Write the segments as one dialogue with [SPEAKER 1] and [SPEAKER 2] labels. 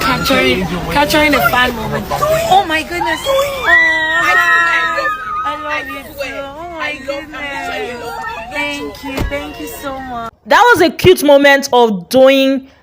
[SPEAKER 1] capturing a fan moment. Oh my goodness. Oh, I love you too. Oh my goodness. Thank you so much.
[SPEAKER 2] That was a cute moment of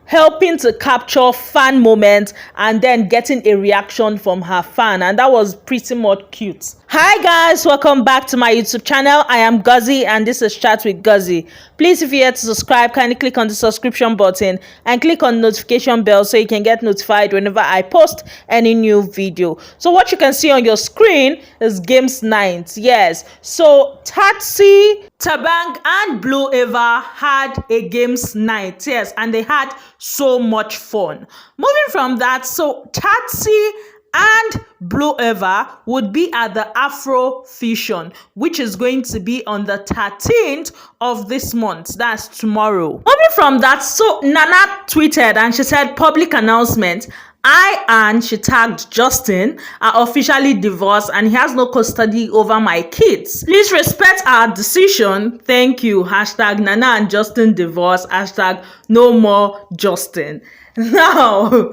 [SPEAKER 2] helping to capture fan moments and then getting a reaction from her fan, and that was pretty much cute. Hi guys, welcome back to my YouTube channel. I am Guzzy and this is Chat with Guzzy. Please, if you're here to subscribe, kindly click on the subscription button and click on the notification bell so you can get notified whenever I post any new video. So what you can see on your screen is games night. Yes, so Taty, Tabang and Blue Eva had a games night. Yes, and they had so much fun. Moving from that, so Taty and Blue Eva would be at the Afro Fusion, which is going to be on the 13th of this month. That's tomorrow. Moving from that, so Nana tweeted and she said, public announcement. She tagged Justin, are officially divorced and he has no custody over my kids. Please respect our decision. Thank you. Hashtag Nana and Justin divorce. Hashtag no more Justin. Now,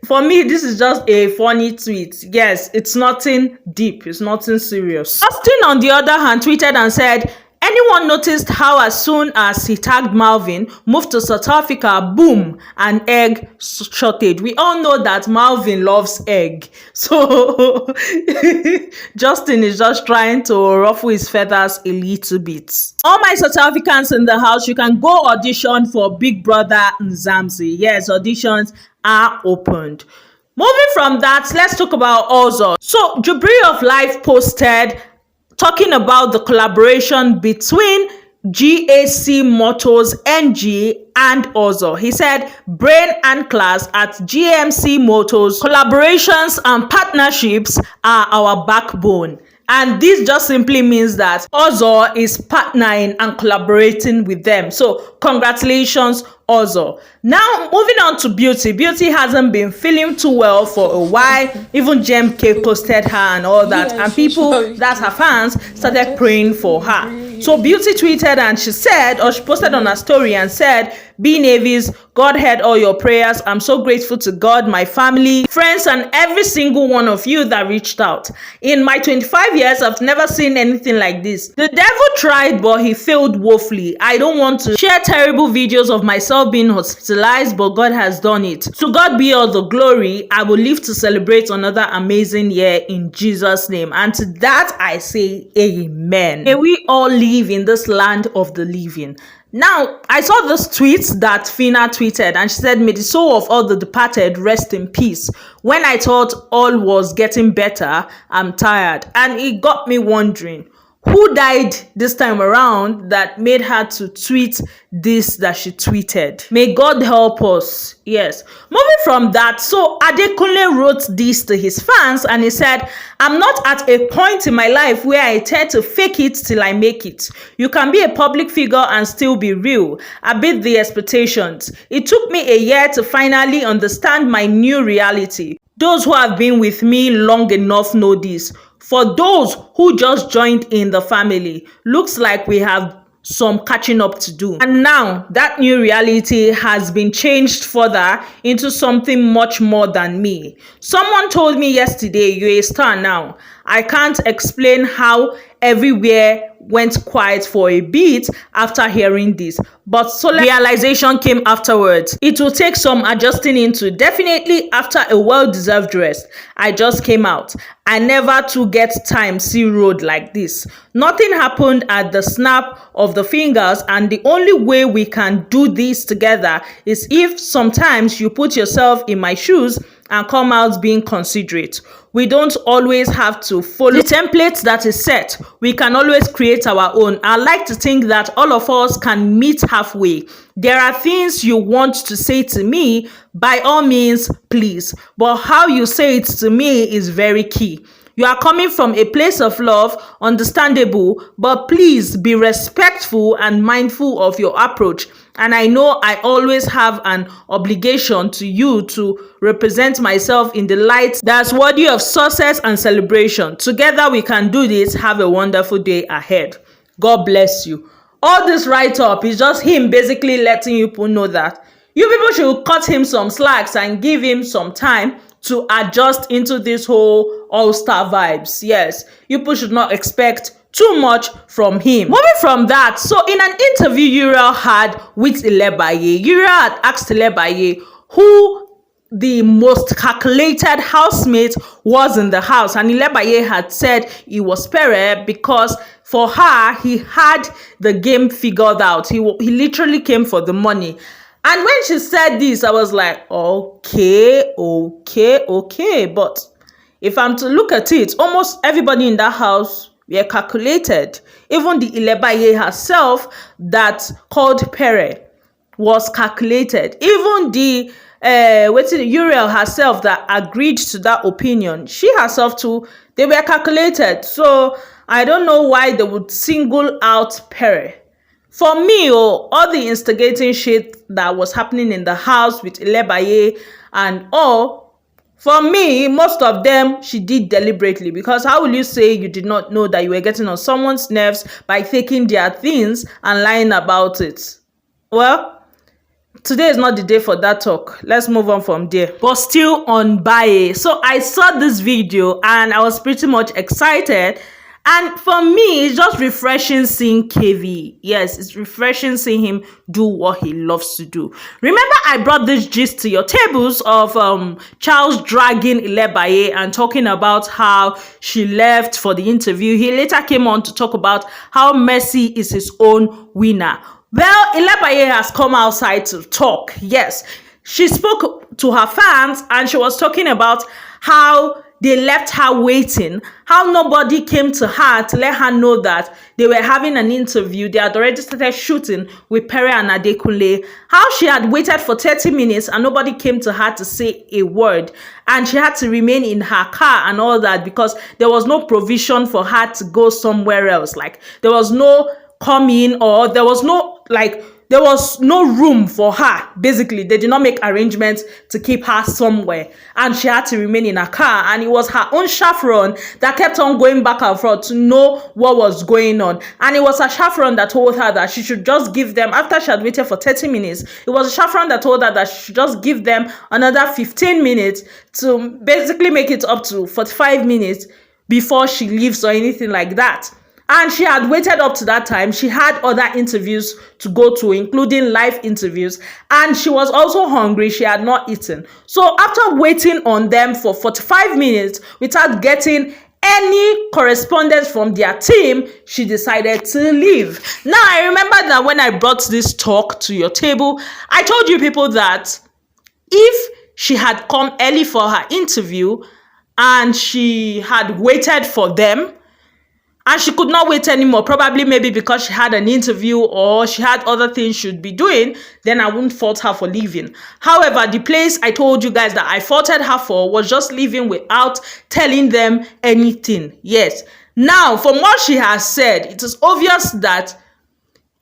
[SPEAKER 2] for me, this is just a funny tweet. Yes, it's nothing deep. It's nothing serious. Justin, on the other hand, tweeted and said, anyone noticed how as soon as he tagged Malvin, moved to South Africa, boom, an egg shortage. We all know that Malvin loves egg. So Justin is just trying to ruffle his feathers a little bit. All my South Africans in the house, you can go audition for Big Brother Nzamzi. Yes, auditions are opened. Moving from that, let's talk about Ozo. So Jubilee of Life posted talking about the collaboration between GAC Motors NG and Ozo. He said, brain and class at GMC Motors, collaborations and partnerships are our backbone. And this just simply means that Ozo is partnering and collaborating with them. So congratulations, Ozo. Now, moving on to Beauty. Beauty hasn't been feeling too well for a while. Even JMK posted her and all that. And people, that's her fans, started praying for her. So Beauty tweeted and she said, or she posted on her story and said, B Navies, God heard all your prayers. I'm so grateful to God, my family, friends, and every single one of you that reached out. In my 25 years, I've never seen anything like this. The devil tried, but he failed woefully. I don't want to share terrible videos of myself being hospitalized, but God has done it. To God be all the glory. I will live to celebrate another amazing year in Jesus' name. And to that, I say amen. May we all live in this land of the living. Now, I saw this tweet that Fina tweeted and she said, may the soul of all the departed rest in peace. When I thought all was getting better, I'm tired. And it got me wondering, who died this time around that made her to tweet this that she tweeted? May God help us. Yes. Moving from that, so Adekunle wrote this to his fans and he said, I'm not at a point in my life where I tend to fake it till I make it. You can be a public figure and still be real. I beat the expectations. It took me a year to finally understand my new reality. Those who have been with me long enough know this. For those who just joined in the family, looks like we have some catching up to do. And now that new reality has been changed further into something much more than me. Someone told me yesterday, you're a star now. I can't explain how everywhere went quiet for a bit after hearing this, but solemn realization came afterwards. It will take some adjusting into. Definitely after a well-deserved rest. I just came out. I never to get time see road like this. Nothing happened at the snap of the fingers, and the only way we can do this together is if sometimes you put yourself in my shoes and come out being considerate. We don't always have to follow the template that is set. We can always create our own. I like to think that all of us can meet halfway. There are things you want to say to me, by all means, please. But how you say it to me is very key. You are coming from a place of love, understandable, but please be respectful and mindful of your approach. And I know I always have an obligation to you to represent myself in the light that's worthy of success and celebration. Together we can do this. Have a wonderful day ahead. God bless you. All this write-up is just him basically letting you know that You people should cut him some slacks and give him some time to adjust into this whole all-star vibes. Yes, you people should not expect too much from him. Moving from that, so in an interview Uriel had with Ilebaye, Uriel had asked Ilebaye who the most calculated housemate was in the house, and Ilebaye had said it was Pere because for her he had the game figured out. He literally came for the money. And when she said this, I was like, okay, but if I'm to look at it, almost everybody in that house were calculated. Even the Ilebaye herself that called Pere was calculated. Even the Uriel herself that agreed to that opinion, she herself too, they were calculated. So I don't know why they would single out Pere. For me, all the instigating shit that was happening in the house with Ilebaye and all, for me, most of them she did deliberately, because how will you say you did not know that you were getting on someone's nerves by taking their things and lying about it? Well, today is not the day for that talk. Let's move on from there. But still on Baye. So I saw this video and I was pretty much excited. And for me, it's just refreshing seeing KV. Yes, it's refreshing seeing him do what he loves to do. Remember, I brought this gist to your tables of Charles dragging Ilebaye and talking about how she left for the interview. He later came on to talk about how Mercy is his own winner. Well, Ilebaye has come outside to talk. Yes, she spoke to her fans and she was talking about how they left her waiting, how nobody came to her to let her know that they were having an interview. They had already started shooting with Pere and Adekunle, how she had waited for 30 minutes and nobody came to her to say a word, and she had to remain in her car and all that because there was no provision for her to go somewhere else. Like, there was no coming, or there was no room for her. Basically, they did not make arrangements to keep her somewhere, and she had to remain in her car, and it was her own chaperone that kept on going back and forth to know what was going on. And it was her chaperone that told her that she should just give them, after she had waited for 30 minutes, it was a chaperone that told her that she should just give them another 15 minutes to basically make it up to 45 minutes before she leaves or anything like that. And she had waited up to that time. She had other interviews to go to, including live interviews. And she was also hungry. She had not eaten. So after waiting on them for 45 minutes without getting any correspondence from their team, she decided to leave. Now, I remember that when I brought this talk to your table, I told you people that if she had come early for her interview and she had waited for them, and she could not wait anymore, probably maybe because she had an interview or she had other things she'd be doing, then I wouldn't fault her for leaving. However, the place I told you guys that I faulted her for was just leaving without telling them anything. Yes. Now, from what she has said, it is obvious that,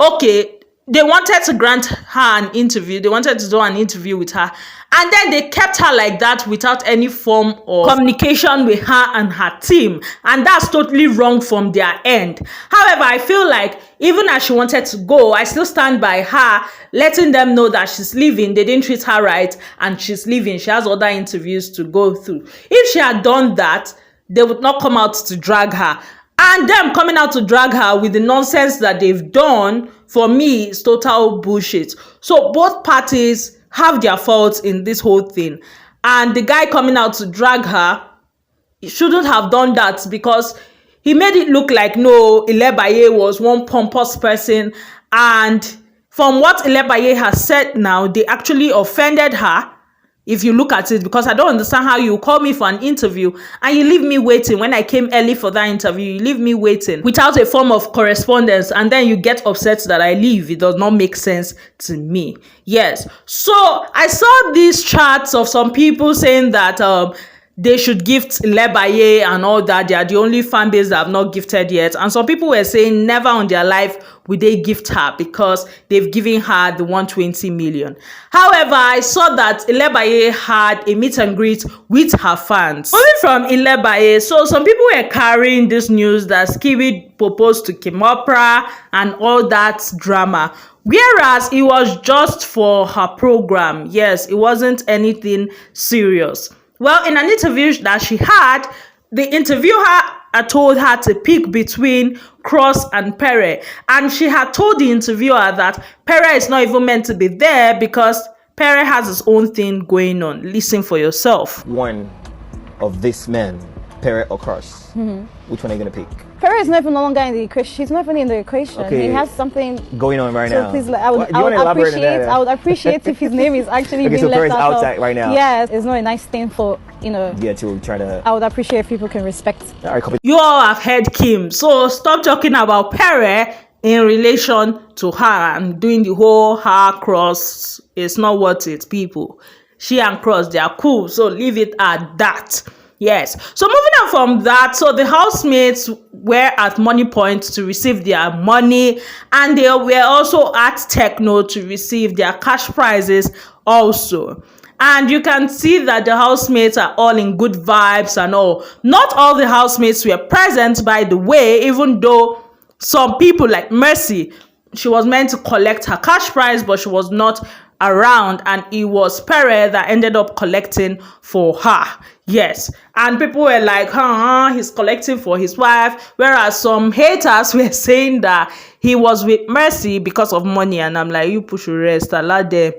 [SPEAKER 2] okay, they wanted to grant her an interview. They wanted to do an interview with her. And then they kept her like that without any form of communication with her and her team. And that's totally wrong from their end. However, I feel like even as she wanted to go, I still stand by her, letting them know that she's leaving. They didn't treat her right and she's leaving. She has other interviews to go through. If she had done that, they would not come out to drag her. And them coming out to drag her with the nonsense that they've done, for me, is total bullshit. So both parties have their faults in this whole thing. And the guy coming out to drag her, he shouldn't have done that, because he made it look like, no, Ilebaye was one pompous person. And from what Ilebaye has said now, they actually offended her. If you look at it, because I don't understand how you call me for an interview and you leave me waiting. When I came early for that interview, you leave me waiting without a form of correspondence, and then you get upset that I leave. It does not make sense to me. Yes. So I saw these chats of some people saying that they should gift Ilebaye and all that. They are the only fan base that have not gifted yet. And some people were saying never on their life would they gift her because they've given her the 120 million. However, I saw that Ilebaye had a meet and greet with her fans. Moving from Ilebaye, so some people were carrying this news that Skibidi proposed to Kimopra and all that drama. Whereas it was just for her program. Yes, it wasn't anything serious. Well, in an interview that she had, the interviewer had told her to pick between Cross and Pere. And she had told the interviewer that Pere is not even meant to be there because Pere has his own thing going on. Listen for yourself.
[SPEAKER 3] One of these men, Pere or Cross, which one are you going to pick?
[SPEAKER 4] Pere is not even no longer in the equation. She's not even in the equation.
[SPEAKER 3] Okay.
[SPEAKER 4] He has something
[SPEAKER 3] going on right now.
[SPEAKER 4] Please, I would appreciate if his name is actually being
[SPEAKER 3] so
[SPEAKER 4] left
[SPEAKER 3] Pere's
[SPEAKER 4] out
[SPEAKER 3] outside right now.
[SPEAKER 4] Yes, it's not a nice thing for,
[SPEAKER 3] Yeah, to try to.
[SPEAKER 4] I would appreciate if people can respect.
[SPEAKER 3] All right,
[SPEAKER 2] you all have heard Kim, so stop talking about Pere in relation to her and doing the whole her Cross. It's not worth it, people. She and Cross, they are cool, so leave it at that. Yes. So moving on from that, so the housemates were at Money Point to receive their money, and they were also at Techno to receive their cash prizes also. And you can see that the housemates are all in good vibes and all. Not all the housemates were present, by the way, even though some people like Mercy, she was meant to collect her cash prize, but she was not around, and it was Pere that ended up collecting for her. Yes, and people were like, he's collecting for his wife, whereas some haters were saying that he was with Mercy because of money. And I'm like, you push your rest, allow them.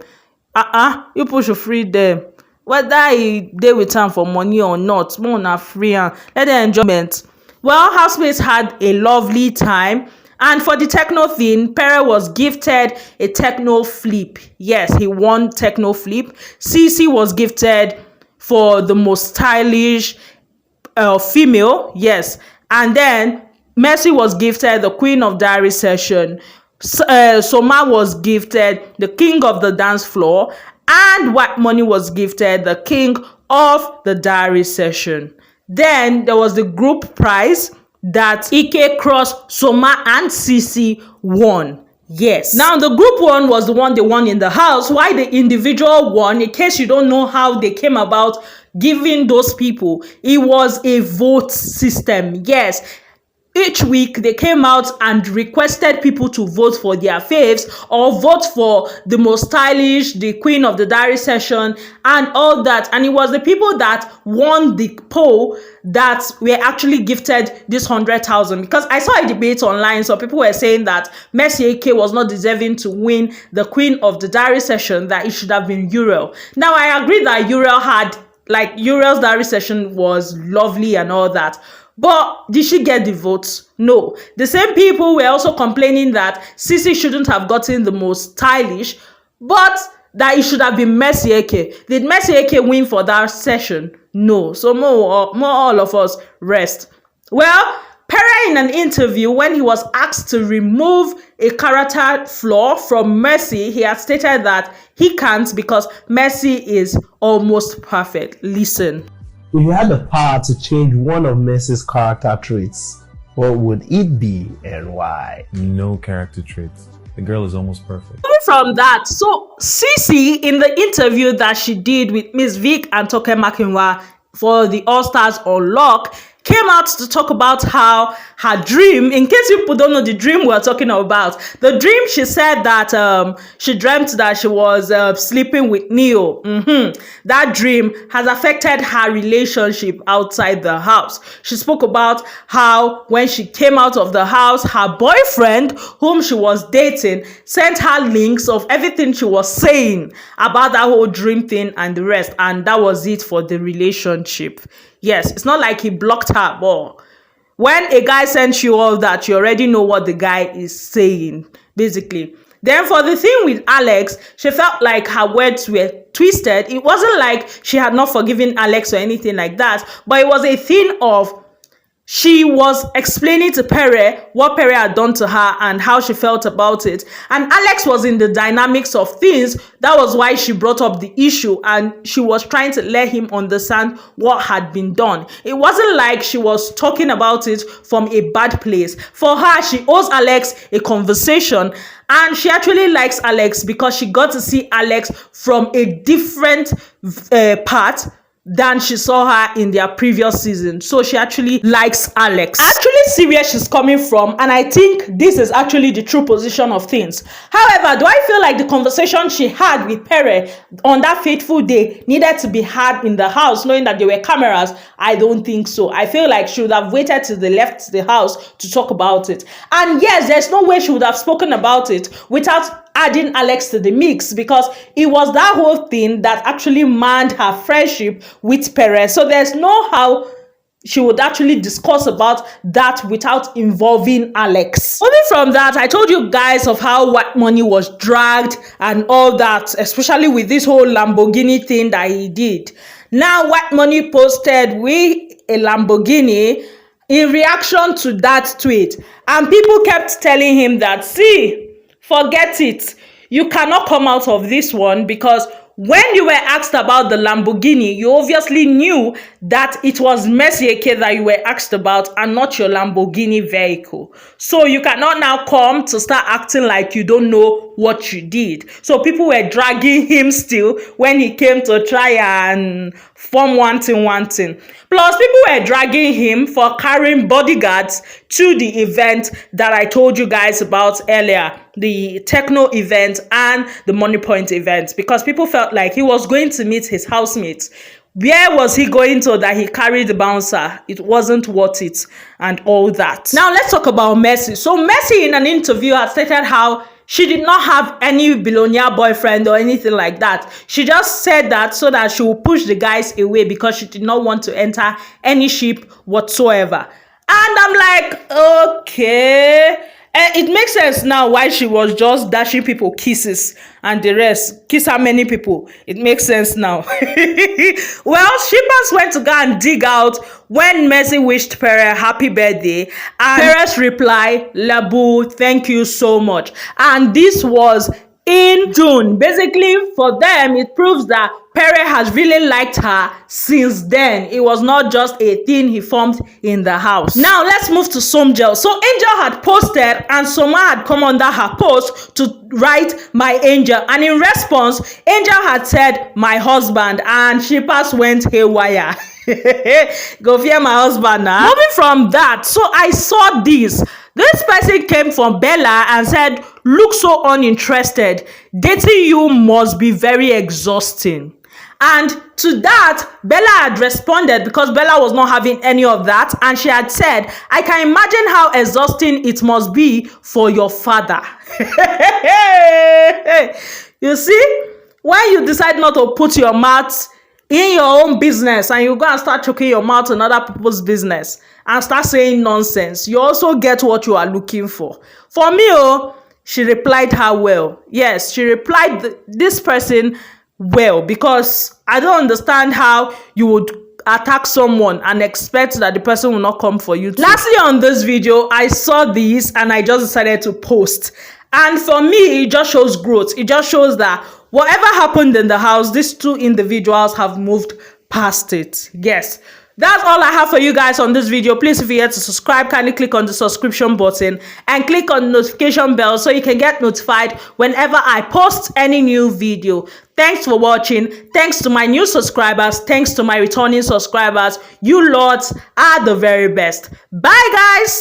[SPEAKER 2] You push your free them. Whether he they with time for money or not, more na free and let them enjoyment. Well, housemates had a lovely time. And for the techno thing, Pere was gifted a techno flip. Yes, he won techno flip. CeCe was gifted for the most stylish female. Yes. And then Mercy was gifted the Queen of Diary Session. Soma was gifted the King of the Dance Floor. And White Money was gifted the King of the Diary Session. Then there was the group prize that Ike, Cross, Soma, and CeCe won. Yes. Now, the group one was the one they won in the house, while the individual one, in case you don't know how they came about giving those people, it was a vote system. Yes. Each week, they came out and requested people to vote for their faves or vote for the most stylish, the Queen of the Diary Session, and all that. And it was the people that won the poll that were actually gifted this 100,000. Because I saw a debate online, so people were saying that Mercy AK was not deserving to win the Queen of the Diary Session, that it should have been Uriel. Now, I agree that Uriel's Diary Session was lovely and all that. But did she get the votes? No. The same people were also complaining that CeCe shouldn't have gotten the most stylish, but that it should have been Mercy AK. Did Mercy AK win for that session? No. So more all of us rest. Well, Pere in an interview, when he was asked to remove a character flaw from Mercy, he had stated that he can't because Mercy is almost perfect. Listen.
[SPEAKER 5] If you had the power to change one of Mercy's character traits, what would it be and why?
[SPEAKER 6] No character traits. The girl is almost perfect.
[SPEAKER 2] From that, so CeCe, in the interview that she did with Miss Vic and Toke Makinwa for the All Stars Unlock, came out to talk about how her dream, in case people don't know the dream we're talking about, the dream, she said that she dreamt that she was sleeping with Neo. That dream has affected her relationship outside the house. She spoke about how when she came out of the house, her boyfriend, whom she was dating, sent her links of everything she was saying about that whole dream thing and the rest, and that was it for the relationship. Yes, it's not like he blocked her, but when a guy sends you all that, you already know what the guy is saying, basically. Then for the thing with Alex, she felt like her words were twisted. It wasn't like she had not forgiven Alex or anything like that, but it was a thing of she was explaining to Pere what Pere had done to her and how she felt about it. And Alex was in the dynamics of things. That was why she brought up the issue, and she was trying to let him understand what had been done. It wasn't like she was talking about it from a bad place. For her, she owes Alex a conversation, and she actually likes Alex because she got to see Alex from a different part than she saw her in their previous season. So she actually likes Alex. I actually see where she's coming from, and I think this is actually the true position of things. However, do I feel like the conversation she had with Pere on that fateful day needed to be had in the house, knowing that there were cameras? I don't think so. I feel like she would have waited till they left the house to talk about it. And yes, there's no way she would have spoken about it without adding Alex to the mix, because it was that whole thing that actually marred her friendship with Pere. So there's no how she would actually discuss about that without involving Alex. Moving from that, I told you guys of how White Money was dragged and all that, especially with this whole Lamborghini thing that he did. Now White Money posted with a Lamborghini in reaction to that tweet, and people kept telling him that, see, forget it. You cannot come out of this one, because when you were asked about the Lamborghini, you obviously knew that it was Mercy that you were asked about and not your Lamborghini vehicle. So you cannot now come to start acting like you don't know what you did. So people were dragging him still when he came to try and form one thing. Plus, people were dragging him for carrying bodyguards to the event that I told you guys about earlier, the techno event and the Money Point event, because people felt like he was going to meet his housemates. Where was he going to that he carried the bouncer? It wasn't worth it and all that. Now let's talk about Mercy. So Mercy in an interview had stated how she did not have any billionaire boyfriend or anything like that. She just said that so that she would push the guys away because she did not want to enter any ship whatsoever. And I'm like, okay. It makes sense now why she was just dashing people kisses and the rest. Kiss how many people? It makes sense now. Well, shippers went to go and dig out when Mercy wished Pere happy birthday. And Pere's reply, Labu, thank you so much. And this was in June. Basically, for them, it proves that Pere has really liked her since then. It was not just a thing he formed in the house. Now, let's move to Somjel. So, Angel had posted and Soma had come under her post to write, my angel. And in response, Angel had said, my husband. And shippers went haywire. Go fear my husband now. Moving from that, so I saw this. This person came from Bella and said, look so uninterested. Dating you must be very exhausting. And to that, Bella had responded, because Bella was not having any of that. And she had said, I can imagine how exhausting it must be for your father. You see, when you decide not to put your mouth in your own business and you go and start choking your mouth in other people's business and start saying nonsense, you also get what you are looking for. For me, she replied her well. Yes, she replied this person well, because I don't understand how you would attack someone and expect that the person will not come for you too. Lastly, on this video, I saw this and I just decided to post. And for me, it just shows growth. It just shows that whatever happened in the house, these two individuals have moved past it. Yes. That's all I have for you guys on this video. Please, if you're here to subscribe, kindly click on the subscription button and click on the notification bell so you can get notified whenever I post any new video. Thanks for watching. Thanks to my new subscribers. Thanks to my returning subscribers. You lords are the very best. Bye, guys.